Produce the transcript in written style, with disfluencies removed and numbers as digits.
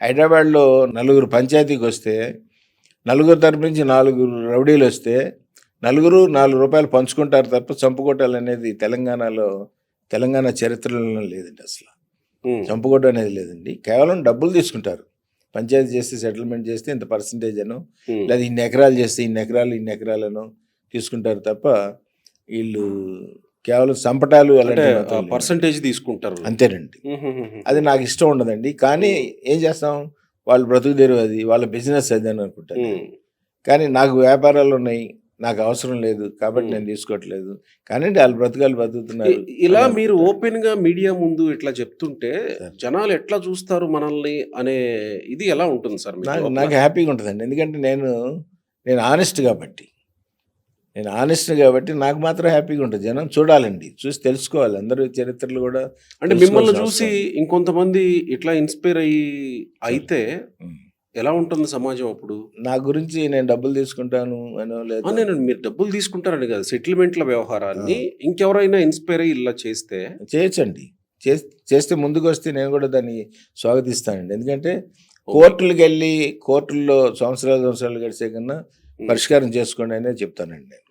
హైదరాబాద్‌లో నలుగురు పంచాయతీకొస్తే, నలుగురు తరపు నుంచి 4 రౌడీలొస్తే, నలుగురు రూ. 4 పంచుకుంటారు తప్ప చంపుకోవటాలనేది తెలంగాణ చరిత్రలో లేదండి అసల. హ్మ్. చంపుకోవడం అనేది లేదండి. కేవలం డబ్బులు తీసుకుంటారు. పంచాయతీ చేస్తే సెటిల్మెంట్ చేస్తే ఇంత పర్సెంటేజ్ అనో, హ్మ్. లేదా ఇన్ని ఎకరాలు చేస్తే ఇన్ని ఎకరాలనో తీసుకుంటారు తప్ప, ఈళ్ళు కేవలం చంపటాలు అంటే అలాంటివి మాత్రం లేవండి. పర్సెంటేజ్ తీసుకుంటారు. అంతేనండి. హుహుహుహు. అది నాకిష్టం ఉండదండి. కానీ ఏం చేస్తాం, వాళ్ళ బ్రతుకు తెరువు అది, వాళ్ళ బిజినెస్ అది అని అనుకుంటాను నేను. హ్మ్. కానీ నాకు వ్యాపారాలున్నాయి, నాకు అవసరం లేదు కాబట్టి హ్మ్. నేను తీసుకోవట్లేదు. కానీండి ఆళ్ళు బ్రతుకుతారు ఇలా అని మీరు అనుకుంటాను. ఓపెన్‌గా మీడియా ముందు ఇట్లా చెప్తుంటే సార్ జనాలు ఎట్లా చూస్తారు మనల్ని అనే ఇది ఎలా ఉంటుంది సార్ మీకు నాకు లోపల? నాకు హ్యాపీగా ఉంటదండి. ఎందుకంటే నేను హానెస్ట్ కాబట్టి. నేను హానెస్ట్ కాబట్టి నాకు మాత్రం హ్యాపీగా ఉంటది. జనం చూడాలండి. చూసి తెలుసుకోవాలి. అందరి చరిత్రలు గూడా అంటే మిమ్మల్ని తెలుసుకోవాల్సిన చూసి అవసరం ఉంది. ఇంకొంతమంది ఇట్లా ఇన్‌స్పైర్ సార్ అయితే హ్మ్. ఎలా ఉంటుంది సమాజం అప్పుడు? నా గురించి నేను డబ్బులు తీసుకుంటాను అనో లేదా మీరు డబ్బులు తీసుకుంటారని కాదు. సెటిల్‌మెంట్‌ల ఆ! వ్యవహారాన్ని ఇంకెవరైనా ఇన్‌స్పైర్ అయ్యి ఇలా చేస్తే చేయొచ్చండి. చేస్తే ముందుకొస్తే నేను గూడా దాన్ని స్వాగతిస్తానండి. ఎందుకంటే ఓకే. కోర్టుల్లో సంవత్సరాలు గడిచే కన్నా హ్మ్. పరిష్కారం చేసుకోండి అనే చెప్తానండి నేను.